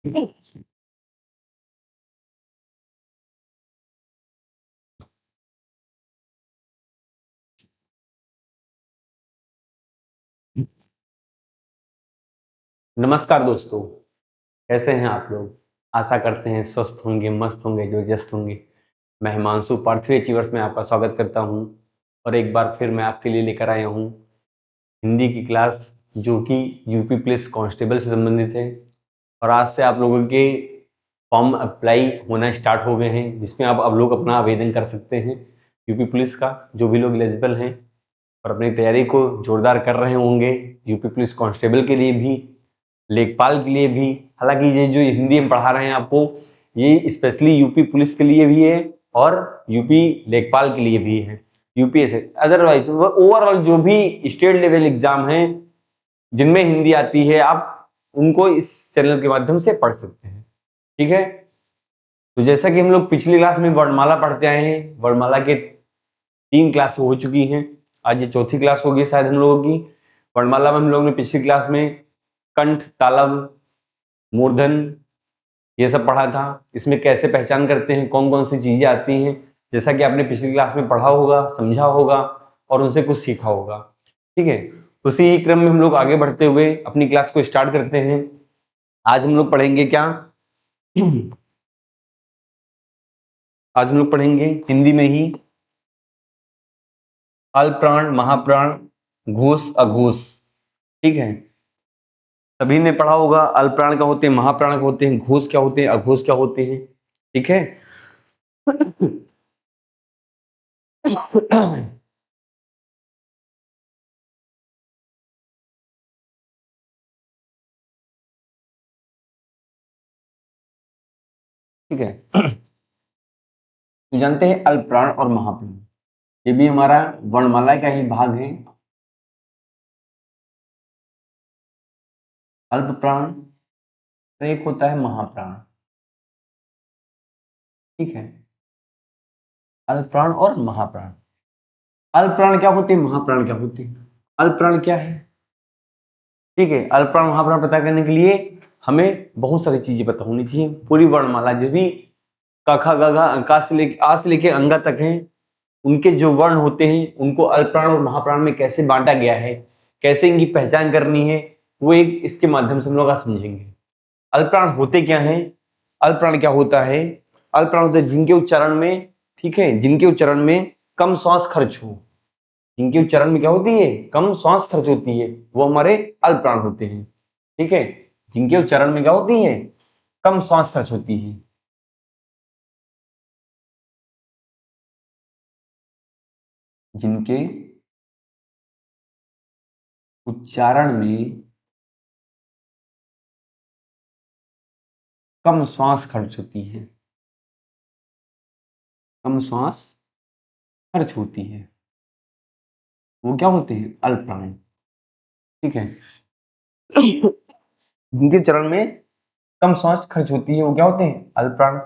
नमस्कार दोस्तों, कैसे हैं आप लोग? आशा करते हैं स्वस्थ होंगे, मस्त होंगे, जबरदस्त होंगे। मैं हिमांशु पार्थवी अचीवर्स में आपका स्वागत करता हूं और एक बार फिर मैं आपके लिए लेकर आया हूं हिंदी की क्लास, जो कि यूपी पुलिस कांस्टेबल से संबंधित है। और आज से आप लोगों के फॉर्म अप्लाई होना स्टार्ट हो गए हैं, जिसमें अब लोग अपना आवेदन कर सकते हैं यूपी पुलिस का। जो भी लोग एलिजिबल हैं और अपनी तैयारी को जोरदार कर रहे होंगे यूपी पुलिस कांस्टेबल के लिए भी, लेखपाल के लिए भी। हालांकि ये जो हिंदी हम पढ़ा रहे हैं आपको, ये स्पेशली यूपी पुलिस के लिए भी है और यूपी लेखपाल के लिए भी है, यूपीएससी। अदरवाइज ओवरऑल जो भी स्टेट लेवल एग्जाम हैं जिनमें हिंदी आती है, आप उनको इस चैनल के माध्यम से पढ़ सकते हैं। ठीक है, तो जैसा कि हम लोग पिछली क्लास में वर्णमाला पढ़ते आए हैं, वर्णमाला के 3 क्लास हो चुकी हैं। आज ये चौथी क्लास होगी शायद हम लोगों की। वर्णमाला में हम लोगों ने पिछली क्लास में कंठ, तालव, मूर्धन ये सब पढ़ा था। इसमें कैसे पहचान करते हैं, कौन कौन सी चीजें आती हैं, जैसा कि आपने पिछली क्लास में पढ़ा होगा, समझा होगा और उनसे कुछ सीखा होगा। ठीक है, उसी क्रम में हम लोग आगे बढ़ते हुए अपनी क्लास को स्टार्ट करते हैं। आज हम लोग पढ़ेंगे क्या? आज हम लोग पढ़ेंगे हिंदी में ही अल्पप्राण, महाप्राण, घोष, अघोष। ठीक है, सभी ने पढ़ा होगा अल्पप्राण क्या होते हैं, महाप्राण क्या होते हैं, घोष क्या होते हैं, अघोष क्या होते हैं। ठीक है। ठीक है, तो जानते हैं अल्पप्राण और महाप्राण, ये भी हमारा वर्णमाला का ही भाग है। अल्पप्राण तो एक होता है महाप्राण। ठीक है, अल्पप्राण और महाप्राण। अल्पप्राण क्या होते हैं, महाप्राण क्या होते हैं? अल्पप्राण क्या है? ठीक है, अल्पप्राण महाप्राण पता करने के लिए हमें बहुत सारी चीजें पता होनी चाहिए। पूरी वर्णमाला जिस भी क ख ग घ का से लेके आ से लेके अंगा तक है, उनके जो वर्ण होते हैं उनको अल्पप्राण और महाप्राण में कैसे बांटा गया है, कैसे इनकी पहचान करनी है, वो एक इसके माध्यम से हम लोग आज समझेंगे। अल्पप्राण होते क्या हैं? अल्पप्राण क्या होता है? अल्पप्राण होते हैं जिनके उच्चारण में, ठीक है, जिनके उच्चारण में कम श्वास खर्च हो। जिनके उच्चारण में क्या होती है, कम श्वास खर्च होती है, वो हमारे अल्पप्राण होते हैं। ठीक है, जिनके उच्चारण में क्या होती है, कम श्वास खर्च होती है। जिनके उच्चारण में कम श्वास खर्च होती है, कम श्वास खर्च होती है, वो क्या होते हैं, अल्पप्राण। ठीक है, जिनके चरण में कम श्वास खर्च होती है वो क्या होते हैं, अल्पप्राण।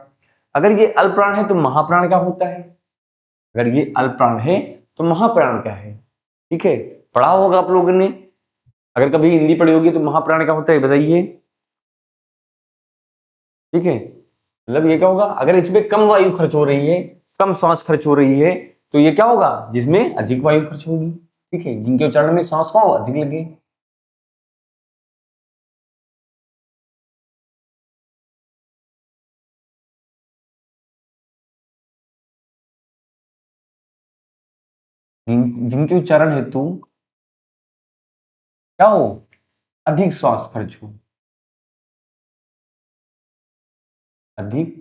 अगर ये अल्पप्राण है तो महाप्राण क्या होता है? अगर ये अल्पप्राण है तो महाप्राण क्या है? ठीक है, पढ़ा होगा आप लोगों ने, अगर कभी हिंदी पढ़ी होगी तो महाप्राण क्या होता है बताइए। ठीक है, मतलब ये क्या होगा, अगर इसमें कम वायु खर्च हो रही है, कम श्वास खर्च हो रही है, तो ये क्या होगा, जिसमें अधिक वायु खर्च होगी। ठीक है, जिनके उच्चारण में श्वास को अधिक लगे। जिनके उच्चारण हेतु क्या हो, अधिक श्वास खर्च हो, अधिक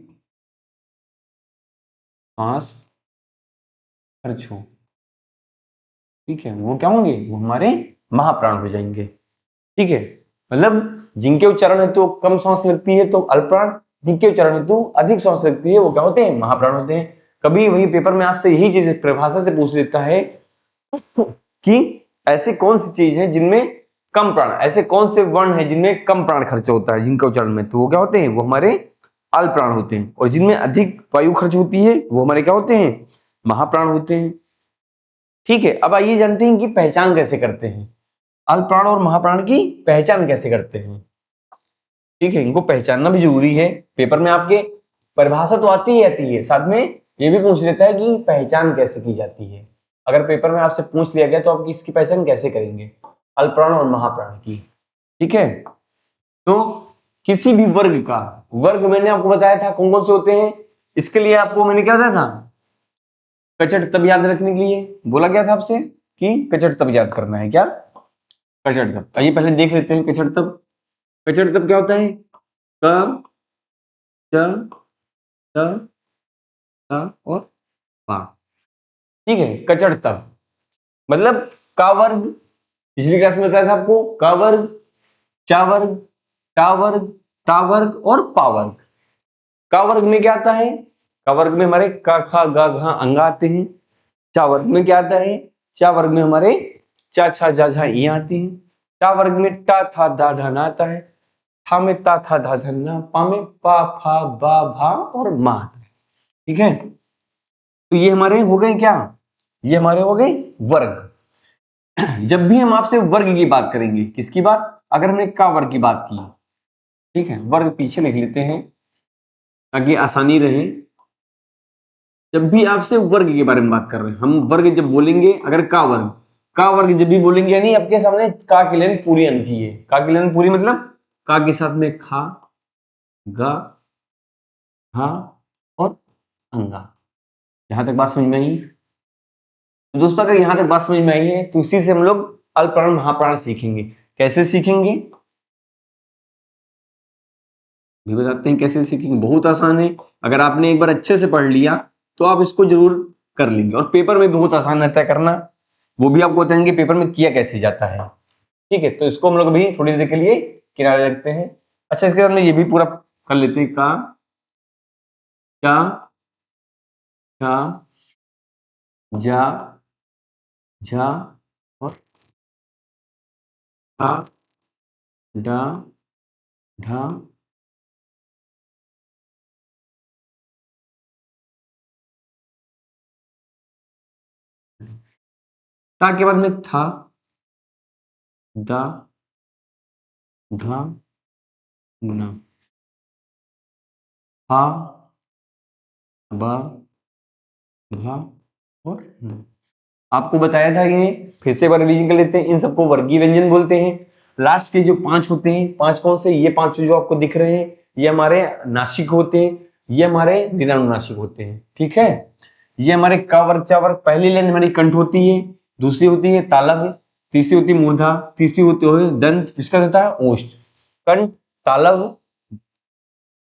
श्वास खर्च हो। ठीक है, वो क्या होंगे, वो हमारे महाप्राण हो जाएंगे। ठीक है, मतलब जिनके उच्चारण हेतु कम श्वास लगती है तो अल्पप्राण, जिनके उच्चारण हेतु अधिक श्वास लगती है वो क्या होते हैं, महाप्राण होते हैं। कभी वही पेपर में आपसे यही चीज परिभाषा से पूछ लेता है कि ऐसी कौन सी चीज है जिनमें कम प्राण, ऐसे कौन से वर्ण है जिनमें कम प्राण खर्च होता है, जिनका उच्चारण में, तो वो क्या होते हैं, वो हमारे अल्पप्राण होते हैं। और जिनमें अधिक वायु खर्च होती है वो हमारे क्या होते हैं, महाप्राण होते हैं। ठीक है, अब आइए जानते हैं कि पहचान कैसे करते हैं, अल्पप्राण और महाप्राण की पहचान कैसे करते हैं। ठीक है, इनको पहचानना भी जरूरी है। पेपर में आपके परिभाषा तो आती ही आती है, साथ में ये भी पूछ लेता है कि पहचान कैसे की जाती है। अगर पेपर में आपसे पूछ लिया गया तो आप इसकी पहचान कैसे करेंगे, अल्पप्राण और महाप्राण की। ठीक है, तो किसी भी वर्ग का, वर्ग मैंने आपको बताया था कौन कौन से होते हैं। इसके लिए आपको मैंने क्या बताया था, कचट तब याद रखने के लिए बोला गया था आपसे कि कचट तब याद करना है। क्या कचट तब? आइए पहले देख लेते हैं कचट तब। कचट तब क्या होता है, क च त और पा। ठीक है, कचट तब मतलब का वर्ग, पिछली क्लास में बताया था आपको, का वर्ग, चा वर्ग, टा वर्ग, ता वर्ग और पा वर्ग। का वर्ग में क्या आता है, का वर्ग में हमारे का खा गा घा अंग आते हैं। चा वर्ग में क्या आता है, चा वर्ग में हमारे चा छा जा झा ई आती है। टा वर्ग में टा था धा ढा ना आता है। था में ता था धा धन ना, पा में पा फा बा भा और मा आता है। ठीक है, तो ये हमारे हो गए क्या, ये हमारे हो गए वर्ग। जब भी हम आपसे वर्ग की बात करेंगे, किसकी बात, अगर हमने का वर्ग की बात की, ठीक है, वर्ग पीछे लिख लेते हैं ताकि आसानी रहे। जब भी आपसे वर्ग के बारे में बात कर रहे हैं, हम वर्ग जब बोलेंगे, अगर का वर्ग जब भी बोलेंगे, यानी आपके सामने का की लाइन पूरी आनी चाहिए। का की लाइन पूरी मतलब का के साथ में खा गा हा और अंगा। यहां तक बात समझ में आई? तो दोस्तों अगर यहां तक बात समझ में आई है तो इसी से हम लोग अल्पप्राण महाप्राण सीखेंगे। कैसे सीखेंगे भी बताते हैं, कैसे सीखेंगे, बहुत आसान है। अगर आपने एक बार अच्छे से पढ़ लिया तो आप इसको जरूर कर लेंगे, और पेपर में बहुत आसान रहता है करना, वो भी आपको बताएंगे पेपर में किया कैसे जाता है। ठीक है, तो इसको हम लोग अभी थोड़ी देर के लिए किनारे रखते हैं। अच्छा, इसके बाद में ये भी पूरा कर लेते हैं, का क्या छा जा झा और ठा डा ढा ता के बाद में था दा धा ना हा बा भा और न। आपको बताया था ये, फिर से एक बार रिवीजन कर लेते हैं। इन सबको वर्गीय व्यंजन बोलते हैं। लास्ट के जो 5 होते हैं, 5 कौन से, ये 5 जो आपको दिख रहे हैं, ये हमारे नासिक होते हैं, ये हमारे निरानुनासिक होते हैं। ठीक है, ये हमारे का वर्ग चा वर्ग, पहली लाइन हमारी कंठ होती है, दूसरी होती है तालव्य, तीसरी होती है मूर्धा, तीसरी होती है दंत, किसका होता है ओष्ठ। कंठ, तालव्य,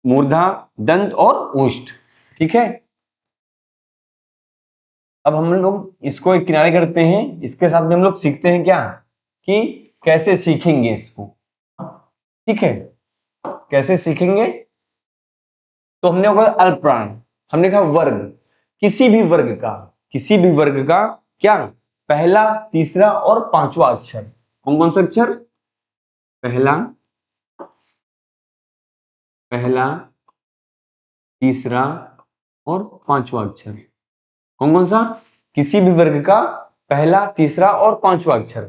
मूर्धा, दंत और ओष्ठ। ठीक है, अब हम लोग इसको एक किनारे करते हैं, इसके साथ में हम लोग सीखते हैं क्या, कि कैसे सीखेंगे इसको। ठीक है, कैसे सीखेंगे, तो हमने होगा अल्पप्राण, हमने कहा वर्ग, किसी भी वर्ग का, किसी भी वर्ग का क्या, पहला, तीसरा और पांचवा अक्षर। कौन कौन सा अक्षर, पहला, पहला, तीसरा और पांचवा अक्षर। कौन कौन सा, किसी भी वर्ग का पहला, तीसरा और पांचवा अक्षर।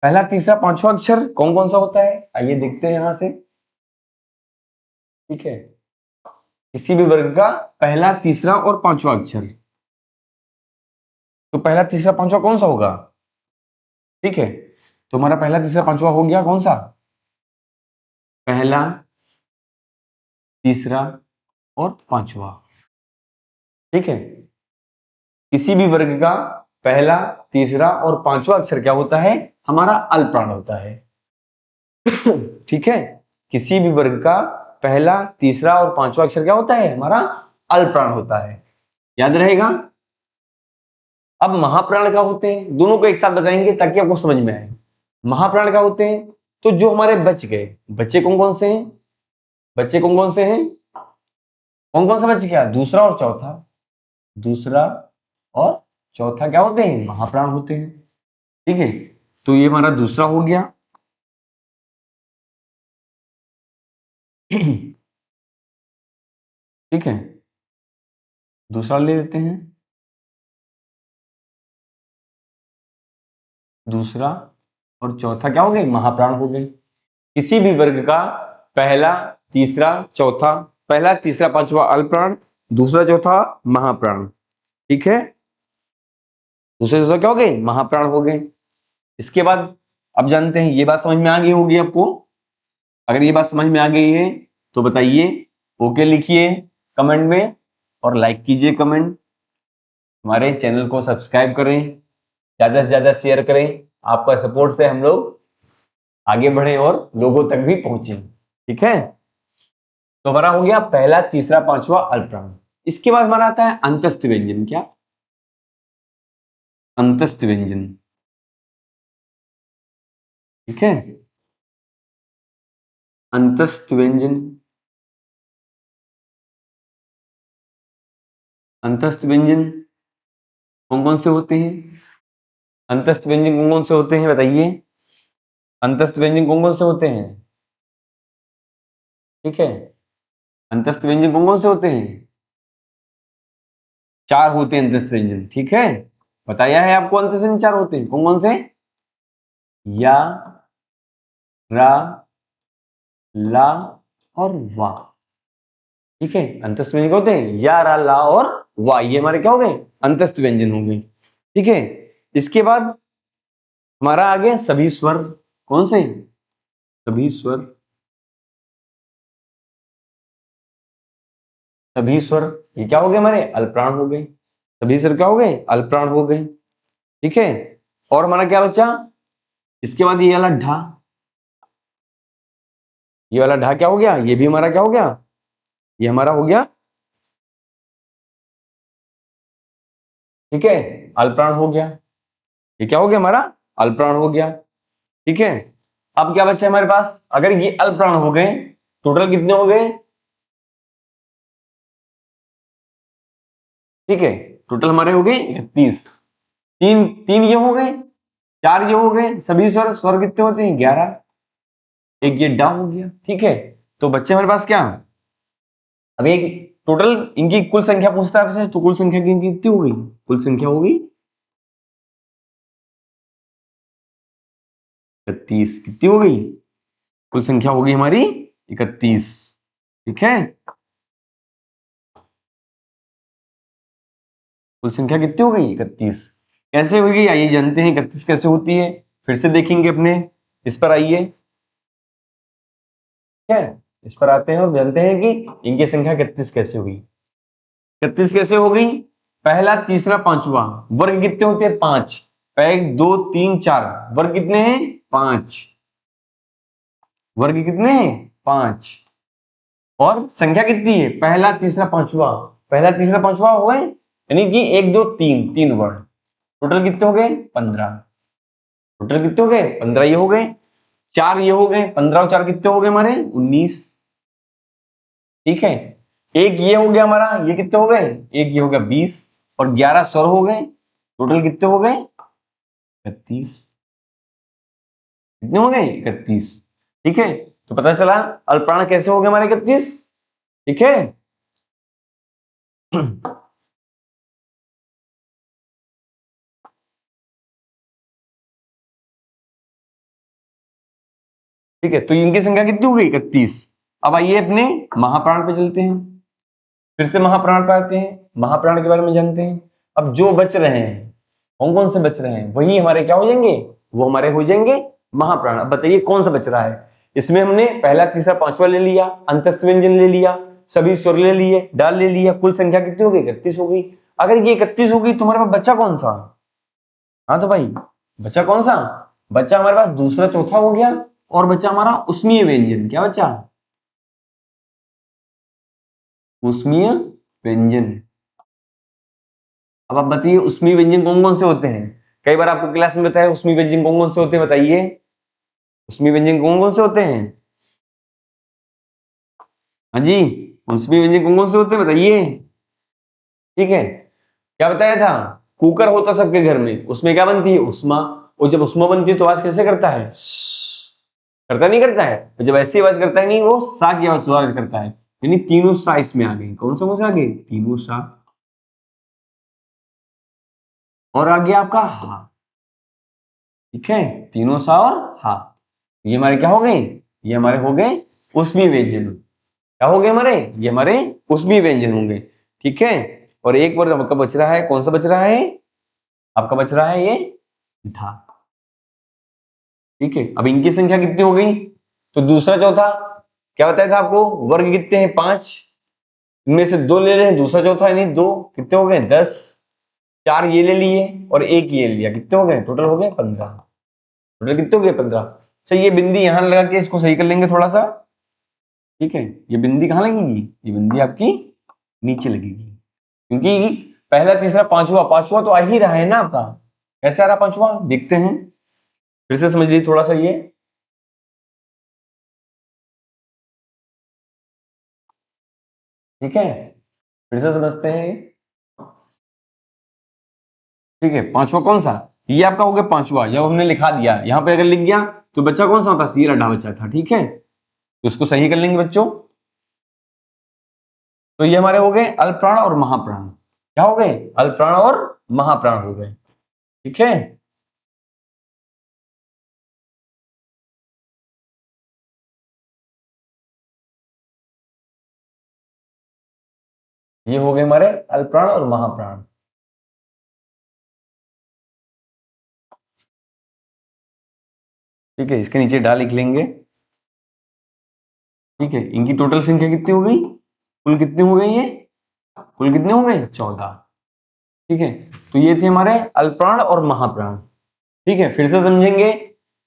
पहला, तीसरा, पांचवा अक्षर कौन कौन सा होता है, आइए देखते हैं यहां से। ठीक है, किसी भी वर्ग का पहला, तीसरा और पांचवा अक्षर, तो पहला, तीसरा, पांचवा कौन सा होगा। ठीक है, तो हमारा पहला, तीसरा, पांचवा हो गया कौन सा, पहला, तीसरा और पांचवा। ठीक है, किसी भी वर्ग का पहला, तीसरा और पांचवा अक्षर क्या होता है, हमारा अल्पप्राण होता है। ठीक है, किसी भी वर्ग का पहला, तीसरा और पांचवा अक्षर क्या होता है, हमारा अल्पप्राण होता है। याद रहेगा। अब महाप्राण क्या होते हैं, दोनों को एक साथ बताएंगे ताकि आपको समझ में आए। महाप्राण क्या होते हैं, तो जो हमारे बच गए, बच्चे कौन कौन से हैं, बच्चे कौन कौन से हैं, कौन कौन सा बच गया, दूसरा और चौथा, दूसरा और चौथा क्या होते हैं, महाप्राण होते हैं। ठीक है, तो ये हमारा दूसरा हो गया। ठीक है, दूसरा ले लेते हैं, दूसरा और चौथा क्या हो गए, महाप्राण हो गए। किसी भी वर्ग का पहला, तीसरा, चौथा, पहला, तीसरा, पांचवा अल्पप्राण, दूसरा, चौथा महाप्राण। ठीक है, दूसरे चौथा क्या हो गए? महाप्राण हो गए। इसके बाद अब जानते हैं, ये बात समझ में आ गई होगी आपको। अगर ये बात समझ में आ गई है तो बताइए, ओके लिखिए कमेंट में और लाइक कीजिए कमेंट। हमारे चैनल को सब्सक्राइब करें, ज्यादा से ज्यादा शेयर करें। आपका सपोर्ट से हम लोग आगे बढ़े और लोगों तक भी पहुंचे। ठीक है, तो हमारा हो गया पहला, तीसरा, पांचवा अल्पप्राण। इसके बाद हमारा आता है अंतस्थ व्यंजन। क्या? अंतस्थ व्यंजन। ठीक है, अंतस्थ व्यंजन। अंतस्थ व्यंजन कौन कौन से होते हैं? अंतस्थ व्यंजन कौन कौन से होते हैं बताइए? अंतस्थ व्यंजन कौन कौन से होते हैं? ठीक है, अंतस्थ व्यंजन कौन कौन से होते हैं? 4 होते हैं अंतस्थ व्यंजन। ठीक है, बताया है आपको अंतस्थ व्यंजन 4 होते हैं। कौन कौन से? या, रा, ला और वा। ठीक है, अंतस्थ व्यंजन क्या होते हैं? या, रा, ला और वा। ये हमारे क्या हो गए? अंतस्थ व्यंजन हो गए। ठीक है, इसके बाद हमारा आ गया सभी स्वर। कौन से? सभी स्वर। सभी स्वर ये क्या हो गए? हमारे अल्पप्राण हो गए। सभी स्वर क्या हो गए? अल्पप्राण हो गए। ठीक है, और हमारा क्या बचा? इसके बाद ये वाला ढा। ये वाला ढा क्या हो गया? ये भी हमारा क्या हो गया? ये हमारा हो गया। ठीक है, अल्पप्राण हो गया। ये क्या हो गया? हमारा अल्पप्राण हो गया। ठीक है, अब क्या बचा हमारे पास? अगर ये अल्पप्राण हो गए, टोटल कितने हो गए? ठीक है, टोटल हमारे हो गए 31। तीन तीन ये हो गए, 4 ये हो गए। सभी स्वर, स्वर कितने होते हैं? 11। एक ये डा हो गया। ठीक है, तो बच्चे हमारे पास क्या? अब एक टोटल इनकी कुल संख्या पूछता है आपसे, तो कुल संख्या की इनकी कितनी हो गई? कुल संख्या हो गई 31। कितनी हो गई? कुल संख्या होगी हमारी 31। ठीक है, कुल संख्या कितनी हो गई? 31। कैसे होगी आइए जानते हैं 31 कैसे होती है। फिर से देखेंगे अपने इस पर। आइए, ठीक है, इस पर आते हैं और जानते हैं कि इनकी संख्या 31 कैसे हुई। 31 कैसे हो गई? पहला, तीसरा, पांचवा वर्ग कितने होते हैं? 5। 1 2 3 4 वर्ग कितने हैं? 5। वर्ग कितने हैं? 5। और संख्या कितनी है? पहला, तीसरा, पांचवा। पहला, तीसरा, पांचवा हो गए, यानी कि 1 2 3 3 वर्ड। टोटल कितने हो गए? 15। टोटल कितने हो गए? 15 ये हो गए। 4 ये हो गए। 15 और 4 कितने हो गए हमारे? 19। ठीक है, एक ये हो गया हमारा, ये कितने हो गए? एक ये हो गया 20 और 11 स्वर हो गए। टोटल कितने हो गए? 31। कितने हो गए? 31। ठीक है, तो पता चला अल्पप्राण कैसे हो गए हमारे 31। ठीक है, ठीक है, तो इनकी संख्या कितनी हो गई? 31। अब आइए अपने महाप्राण पे चलते हैं। फिर से महाप्राण पे आते हैं, महाप्राण के बारे में जानते हैं। अब जो बच रहे हैं, कौन कौन से बच रहे हैं, वही हमारे क्या हो जाएंगे? वो हमारे हो जाएंगे महाप्राण। अब बताइए कौन सा बच रहा है? इसमें हमने पहला, तीसरा, पांचवा ले लिया, अंतस्थ व्यंजन ले लिया, सभी स्वर ले लिए, डाल ले लिया। कुल संख्या कितनी हो गई? 31 हो गई। अगर ये 31 हो गई, तुम्हारे पास बच्चा कौन सा? हाँ तो भाई, बच्चा कौन सा? बच्चा हमारे पास दूसरा, चौथा हो गया। और बच्चा हमारा उष्मीय व्यंजन। क्या बच्चा? उष्मीय व्यंजन। अब आप बताइए उष्मीय व्यंजन कौन कौन से होते हैं? कई बार आपको क्लास में बताया उष्मीय व्यंजन कौन कौन से होते हैं, बताइए उष्मीय व्यंजन कौन कौन से होते हैं? हाँ जी, उष्मीय व्यंजन कौन कौन से होते हैं बताइए। ठीक है, क्या बताया था? कुकर होता सबके घर में, उसमें क्या बनती है? उष्मा। और जब उष्मा बनती है तो आवाज कैसे करता है? करता नहीं करता है? तो जब ऐसी आवाज करता है नहीं, वो सा की आवाज करता है। यानी तीनों सा इसमें आ गए। कौन सा आ गए? तीनों सा। और आ गया आपका हा। ठीक है, तीनों सा और हा, ये हमारे क्या हो गए? ये हमारे हो गए उष्मीय व्यंजन। क्या हो गए हमारे? ये हमारे उष्मीय व्यंजन होंगे। ठीक है, और एक वर्ड आपका बच रहा है, कौन सा बच रहा है? आपका बच रहा है ये धा। ठीक है, अब इनकी संख्या कितनी हो गई? तो दूसरा चौथा क्या बताया था आपको? वर्ग कितने हैं? 5। इनमें से 2 ले रहे हैं, दूसरा चौथा यानी 2, कितने हो गए? 10। 4 ये ले लिए और 1 ये ले लिया, कितने हो गए? टोटल हो गए 15। टोटल कितने हो गए? 15। अच्छा, ये बिंदी यहां लगा के इसको सही कर लेंगे थोड़ा सा। ठीक है, ये बिंदी कहां लगेगी? ये बिंदी आपकी नीचे लगेगी, क्योंकि पहला, तीसरा, पांचवा, पांचवा तो आ ही रहा है ना आपका। कैसे आ रहा पांचवा? देखते हैं, फिर से समझ लीजिए थोड़ा सा ये। ठीक है, फिर से समझते हैं। ठीक है, पांचवा कौन सा? ये आपका हो गया पांचवा, जब हमने लिखा दिया यहां पे, अगर लिख गया तो बच्चा कौन सा होता? सी रड्ढा बच्चा था। ठीक है, तो इसको सही कर लेंगे बच्चों। तो ये हमारे हो गए अल्पप्राण और महाप्राण। क्या हो गए? अल्पप्राण और महाप्राण हो गए। ठीक है, ये हो गए हमारे अल्पप्राण और महाप्राण। ठीक है, इसके नीचे डा लिख लेंगे। ठीक है, इनकी टोटल संख्या कितनी हो गई? कुल कितने हो गए ये? कुल कितने हो गए? 14। ठीक है, तो ये थे हमारे अल्पप्राण और महाप्राण। ठीक है, फिर से समझेंगे।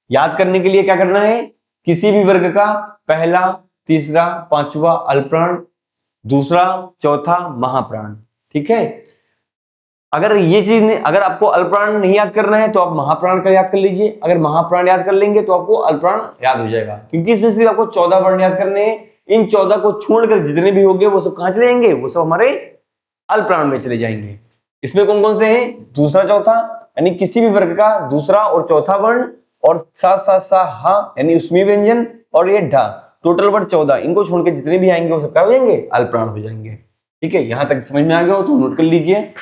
याद करने के लिए क्या करना है? किसी भी वर्ग का पहला, तीसरा, पांचवा अल्पप्राण, दूसरा, चौथा महाप्राण। ठीक है, अगर ये चीज नहीं, अगर आपको अल्पप्राण नहीं याद करना है तो आप महाप्राण का याद कर लीजिए। अगर महाप्राण याद कर लेंगे तो आपको अल्पप्राण याद हो जाएगा, क्योंकि इसमें सिर्फ आपको 14 वर्ण याद करने हैं। इन 14 को छोड़कर जितने भी होंगे वो सब कहां चले जाएंगे? वो सब हमारे अल्पप्राण में चले जाएंगे। इसमें कौन कौन से हैं? दूसरा, चौथा, यानी किसी भी वर्ग का दूसरा और चौथा वर्ण, और साथ साथ सा हा यानी उसमें व्यंजन, और ये ढा, टोटल वर्ड 14। इनको छोड़ के जितने भी आएंगे वो सब क्या हो जाएंगे? अल्पप्राण हो जाएंगे। ठीक है, यहां तक समझ में आ गया हो तो नोट कर लीजिए।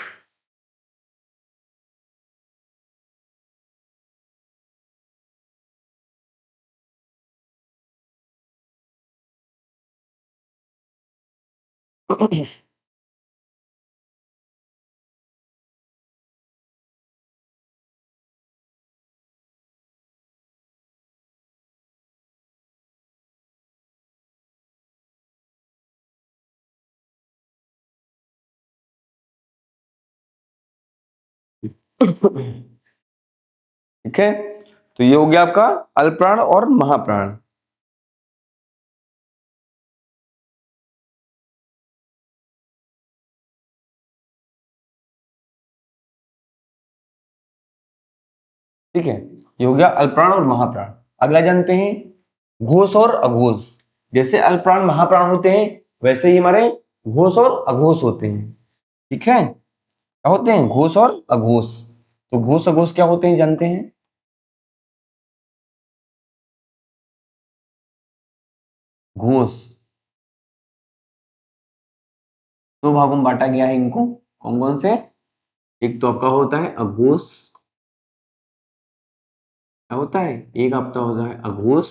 ठीक है, तो ये हो गया आपका अल्पप्राण और महाप्राण। ठीक है, ये हो गया अल्पप्राण और महाप्राण। अगला जानते हैं घोष और अघोष। जैसे अल्पप्राण महाप्राण होते हैं वैसे ही हमारे घोष और अघोष होते हैं। ठीक है, क्या होते हैं? घोष और अघोष। तो घोष अघोष क्या होते हैं जानते हैं? घोष दो भागों में बांटा गया है इनको, कौन कौन से? एक तो आपका होता है अघोष, क्या होता है? एक आपका होता है अघोष,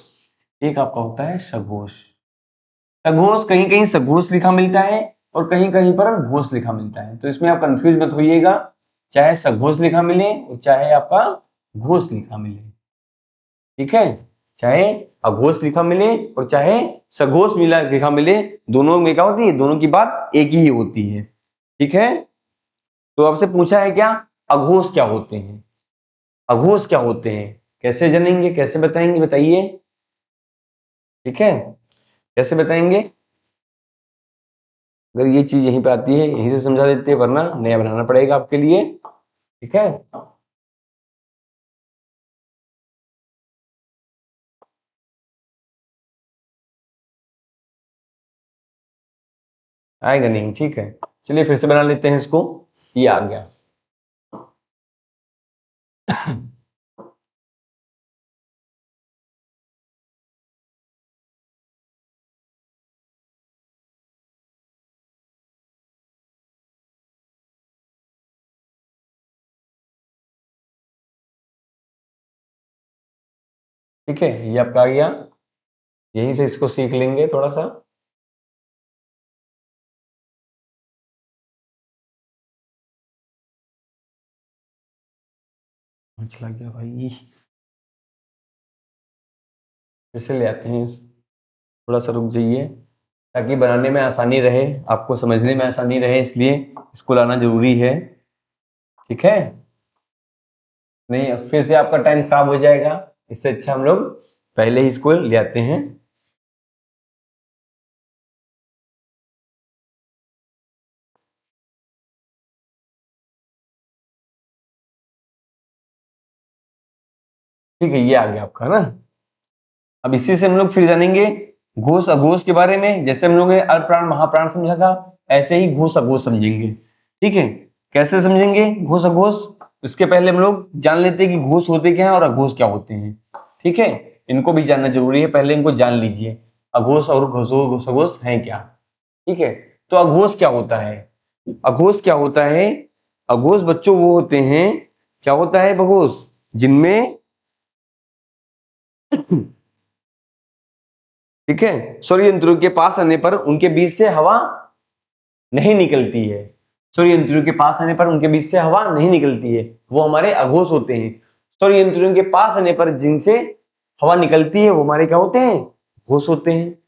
एक आपका होता है सघोष। सघोष कहीं कहीं सघोष लिखा मिलता है और कहीं कहीं पर घोष लिखा मिलता है, तो इसमें आप कंफ्यूज मत होइएगा। चाहे सघोष लिखा मिले और चाहे आपका घोष लिखा मिले। ठीक है, चाहे अघोष लिखा मिले और चाहे सघोष मिला लिखा मिले, दोनों में क्या होती है? दोनों की बात एक ही होती है। ठीक है, तो आपसे पूछा है क्या? अघोष क्या होते हैं? अघोष क्या होते हैं? कैसे जानेंगे, कैसे बताएंगे? बताइए। ठीक है, कैसे बताएंगे? अगर ये चीज यहीं पे आती है यहीं से समझा देते हैं, वरना नया बनाना पड़ेगा आपके लिए। ठीक है, आएगा नहीं। ठीक है, चलिए फिर से बना लेते हैं इसको। ये आ गया। ठीक है, ये आपका आ गया। यहीं से इसको सीख लेंगे थोड़ा सा। चला गया भाई, कैसे ले आते हैं, थोड़ा सा रुक जाइए ताकि बनाने में आसानी रहे, आपको समझने में आसानी रहे, इसलिए इसको लाना जरूरी है। ठीक है, नहीं फिर से आपका टाइम खराब हो जाएगा, इससे अच्छा हम लोग पहले ही इसको ले आते हैं। ठीक है, ये आ गया आपका ना। अब इसी से हम लोग फिर जानेंगे घोष अघोष के बारे में। जैसे हम लोग ने अल्पप्राण महाप्राण समझा था, ऐसे ही घोष अघोष समझेंगे। ठीक है, कैसे समझेंगे घोष अघोष, उसके पहले हम लोग जान लेते हैं कि घोष होते क्या है और अघोष क्या होते हैं। ठीक है, इनको भी जानना जरूरी है, पहले इनको जान लीजिए अघोष और घोष अघोष है क्या। ठीक है, तो अघोष क्या होता है, अघोष क्या होता है, अघोष बच्चों वो होते हैं, क्या होता है अघोष, जिनमें ठीक है, सौर यंत्रों के पास आने पर उनके बीच से हवा नहीं निकलती है, सौर यंत्रों के पास आने पर उनके बीच से हवा नहीं निकलती है, वो हमारे अघोष होते हैं। सौर यंत्रों के पास आने पर जिनसे हवा निकलती है वो हमारे क्या होते हैं, घोष होते हैं।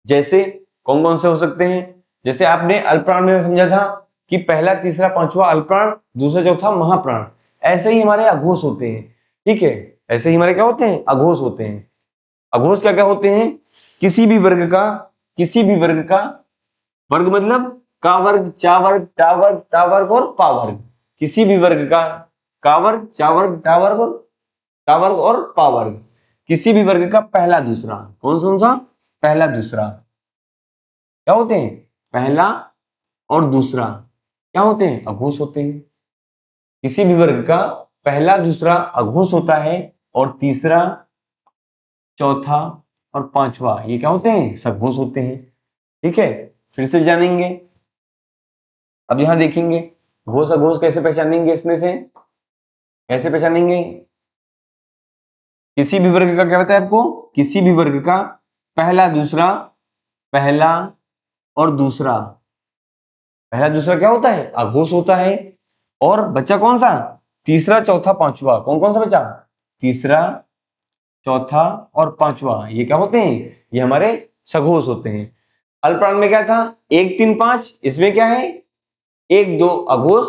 जैसे कौन कौन से हो सकते हैं, जैसे आपने अल्पप्राण में समझा था कि पहला तीसरा पांचवा अल्पप्राण, दूसरा चौथा महाप्राण, ऐसे ही हमारे अघोष होते हैं। ठीक है, ऐसे ही हमारे क्या होते हैं, अघोष होते हैं। अघोष क्या क्या होते हैं, किसी भी वर्ग का, किसी भी वर्ग का, वर्ग मतलब का वर्ग, चा वर्ग, टा वर्ग, ता वर्ग और पा वर्ग, किसी भी वर्ग का वर्ग, चा वर्ग, टा वर्ग और ता वर्ग और पा वर्ग, किसी भी वर्ग का पहला दूसरा, कौन सा, पहला दूसरा, क्या होते हैं, पहला और दूसरा क्या होते हैं, अघोष होते हैं। किसी भी वर्ग का पहला दूसरा अघोष होता है, और तीसरा चौथा और पांचवा ये क्या होते हैं, सघोष होते हैं। ठीक है, फिर से जानेंगे। अब यहां देखेंगे घोष अघोष कैसे पहचानेंगे, इसमें से कैसे पहचानेंगे, किसी भी वर्ग का क्या बताया आपको, किसी भी वर्ग का पहला दूसरा, पहला और दूसरा, पहला दूसरा क्या होता है, अघोष होता है। और बच्चा कौन सा, तीसरा चौथा पांचवा, कौन कौन सा बच्चा, तीसरा चौथा और पांचवा ये क्या होते हैं, ये हमारे सघोष होते हैं। अल्पप्राण में क्या था, एक तीन पांच, इसमें क्या है, एक दो अघोष,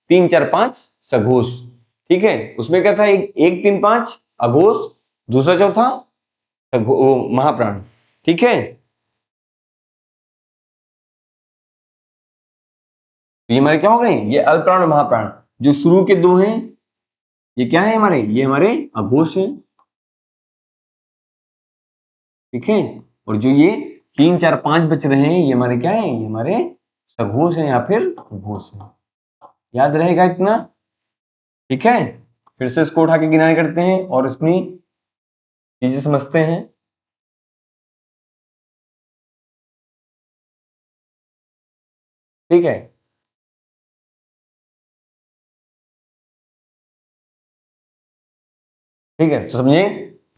तीन चार पांच सघोष। ठीक है, उसमें क्या था, एक तीन पांच अघोष, दूसरा चौथा महाप्राण। ठीक है, तो ये हमारे क्या हो गए, ये अल्पप्राण और महाप्राण, जो शुरू के दो हैं ये क्या है हमारे, ये हमारे अघोष हैं। ठीक है, और जो ये तीन चार पांच बच रहे हैं ये हमारे क्या है, ये हमारे सघोष हैं या फिर घोष हैं। याद रहेगा इतना। ठीक है, फिर से इसको उठा के किनारे करते हैं और इसमें चीजें समझते हैं। ठीक है, ठीक है, तो समझिए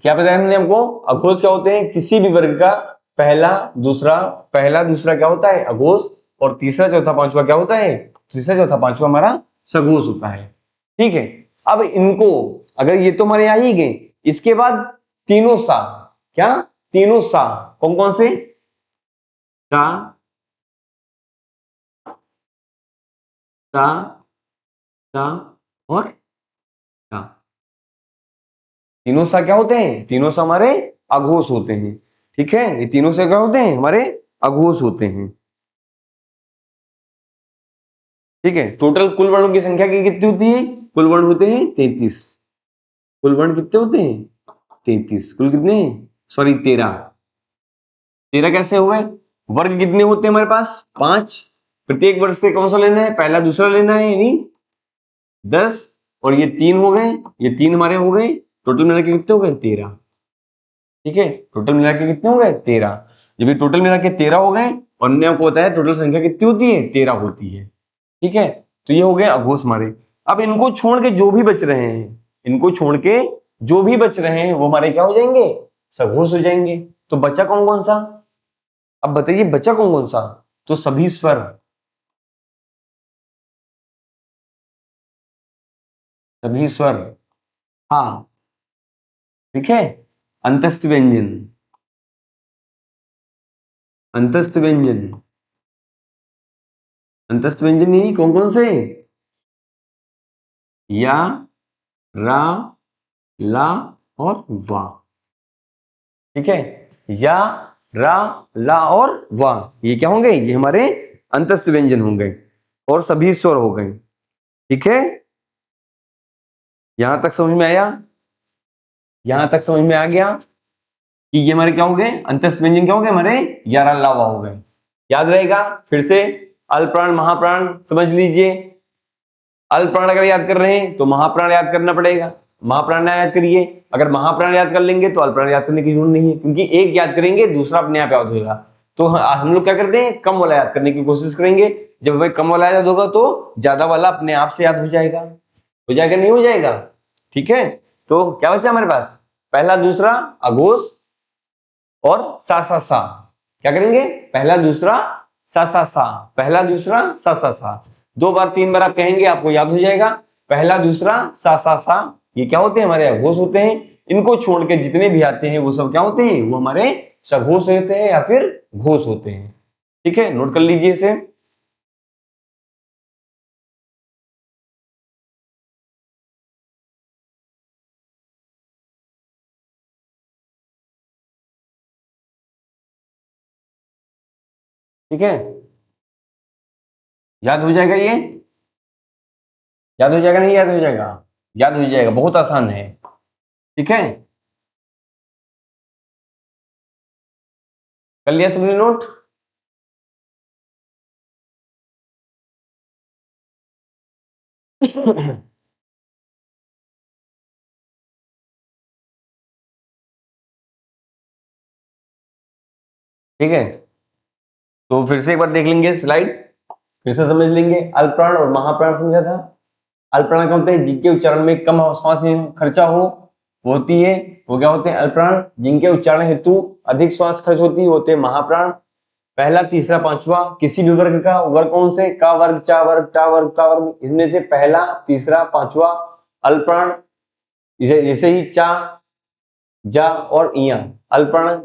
क्या बताया हमने आपको, अघोष क्या होते हैं, किसी भी वर्ग का पहला दूसरा, पहला दूसरा क्या होता है, अघोष, और तीसरा चौथा पांचवा क्या होता है, तीसरा चौथा पांचवा हमारा सघोष होता है। ठीक है, अब इनको अगर ये तो हमारे आ ही गए, इसके बाद तीनों सा, क्या, तीनों सा, कौन कौन से, सा, सा, सा और सा, तीनों सा क्या होते हैं, तीनों सा हमारे अघोष होते हैं। ठीक है, ये तीनों से क्या होते हैं, हमारे अघोष होते हैं। ठीक है, टोटल कुल वर्णों की संख्या की कितनी होती है, कुल वर्ण होते हैं 33, कुल वर्ण कितने होते हैं, 33, कुल कितने, सॉरी 13, 13 कैसे हुए, वर्ग कितने होते हैं हमारे पास, 5, प्रत्येक वर्ग से कौन सा लेना है, पहला दूसरा लेना है, यानी 10, और ये 3 हो गए, ये 3 हमारे हो गए, टोटल मिला के कितने हो गए, 13। ठीक है, टोटल मिला के कितने हो गए, 13। जब ये टोटल मिला के 13 हो गए, और हमने आपको बताया टोटल संख्या कितनी होती है, 13 होती है। ठीक है, तो ये हो गए अघोष हमारे। अब इनको छोड़ के जो भी बच रहे हैं, इनको छोड़ के जो भी बच रहे हैं वो हमारे क्या हो जाएंगे, सघोष हो जाएंगे। तो बचा कौन कौन सा? अब बताइए बचा कौन कौन सा? तो सभी स्वर, सभी स्वर, हाँ ठीक है। अंतस्थ व्यंजन, अंतस्थ व्यंजन, अंतस्थ व्यंजन नहीं, कौन कौन से? या, रा, ला और वा, ठीक है। या, रा, ला और वा, ये क्या होंगे? ये हमारे अंतस्थ व्यंजन होंगे और सभी स्वर हो गए, ठीक है। यहां तक समझ में आया? यहां तक समझ में आ गया कि ये हमारे क्या हो गए? अंतस्थ व्यंजन क्या हो गए हमारे? 11 लावा हो गए। याद रहेगा फिर से? अल्पप्राण महाप्राण समझ लीजिए। अल्पप्राण अगर याद कर रहे हैं तो महाप्राण याद करना पड़ेगा, महाप्राण ना याद करिए। अगर महाप्राण याद कर लेंगे तो अल्पप्राण याद करने की जरूरत नहीं है, क्योंकि एक याद करेंगे दूसरा अपने आप याद होगा। तो हम लोग क्या करते हैं? कम वाला याद करने की कोशिश करेंगे। जब भाई कम वाला याद होगा तो ज्यादा वाला अपने आप से याद हो जाएगा। हो जाएगा नहीं हो जाएगा? ठीक है। तो क्या बचा हमारे पास? पहला दूसरा अघोष और सा सा सा। क्या करेंगे? पहला दूसरा सा सा सा, पहला दूसरा सा सा सा। 2 बार 3 बार आप कहेंगे आपको याद हो जाएगा। पहला दूसरा सा सा सा, ये क्या होते हैं? हमारे अघोष होते हैं। इनको छोड़ के जितने भी आते हैं वो सब क्या होते हैं? वो हमारे सघोष होते हैं या फिर घोष होते हैं। ठीक है, नोट कर लीजिए इसे। ठीक है, याद हो जाएगा ये? याद हो जाएगा नहीं याद हो जाएगा? याद हो जाएगा, बहुत आसान है। ठीक है, कर लिया सबने नोट? ठीक है, तो फिर से एक बार देख लेंगे स्लाइड, फिर से समझ लेंगे। अल्पप्राण और महाप्राण समझा था। अल्पप्राण क्या होते हैं? जिनके उच्चारण में कम श्वास खर्चा हो, वो होती है, वो क्या होते हैं? अल्पप्राण। जिनके उच्चारण हेतु अधिक श्वास खर्च होती है, होते हैं महाप्राण। पहला तीसरा पांचवा किसी भी वर्ग का, वर्ग कौन से? का वर्ग, चा वर्ग, टा वर्ग, ता वर्ग, इसमें से पहला तीसरा पांचवा अल्पप्राण। जैसे ही चा, जा और इया अल्पप्राण।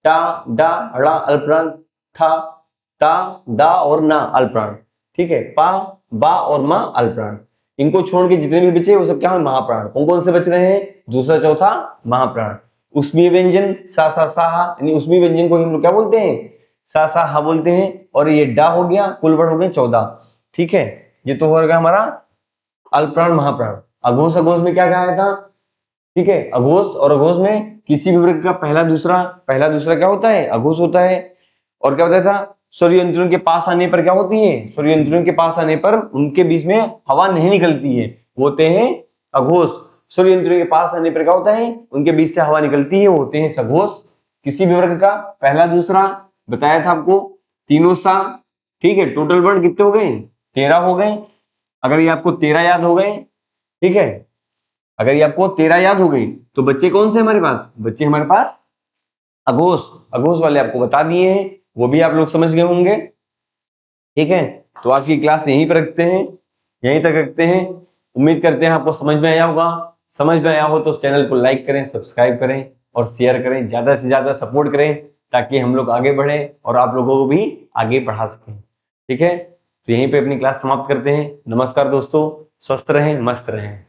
टा, डा, ड़ा अल्पप्राण। था, ता, दा और ना अल्पप्राण। ठीक है, पा, बा और मा अल्पप्राण। इनको छोड़ के जितने भी बचे वो सब क्या है? महाप्राण। कौन कौन से बच रहे हैं? दूसरा चौथा महाप्राण। उसमें व्यंजन सा सा सा, यानी उसमें व्यंजन को हम लोग क्या बोलते हैं? सा सा हा बोलते हैं। और ये डा हो गया, कुल वर्ड हो गए 14। ठीक है, ये तो हो गया हमारा अल्पप्राण महाप्राण। अघोष, अघोष में क्या कहा था? ठीक है, अघोष और अघोष में किसी भी वर्ग का पहला दूसरा, पहला दूसरा क्या होता है? अघोष होता है। और क्या बताया था? सूर्य यंत्रों के पास आने पर क्या होती है? सूर्य यंत्रों के पास आने पर उनके बीच में हवा नहीं निकलती है, होते हैं अघोष। सूर्य यंत्रों के पास आने पर क्या होता है? उनके बीच से हवा निकलती है, होते हैं सघोष। किसी भी वर्ग का पहला दूसरा बताया था आपको, तीनों सा। ठीक है, टोटल वर्ड कितने हो गए? 13 हो गए। अगर ये आपको 13 याद हो गए, ठीक है, अगर ये आपको 13 याद हो गई तो बच्चे कौन से हमारे पास? बच्चे हमारे पास अघोष। अघोष वाले आपको बता दिए हैं, वो भी आप लोग समझ गए होंगे। ठीक है, तो आज की क्लास यहीं पर रखते हैं, यहीं तक रखते हैं। उम्मीद करते हैं आपको समझ में आया होगा। समझ में आया हो तो चैनल को लाइक करें, सब्सक्राइब करें और शेयर करें, ज्यादा से ज्यादा सपोर्ट करें, ताकि हम लोग आगे बढ़े और आप लोगों को भी आगे बढ़ा सकें। ठीक है, तो यहीं पे अपनी क्लास समाप्त करते हैं। नमस्कार दोस्तों, स्वस्थ रहें, मस्त रहें।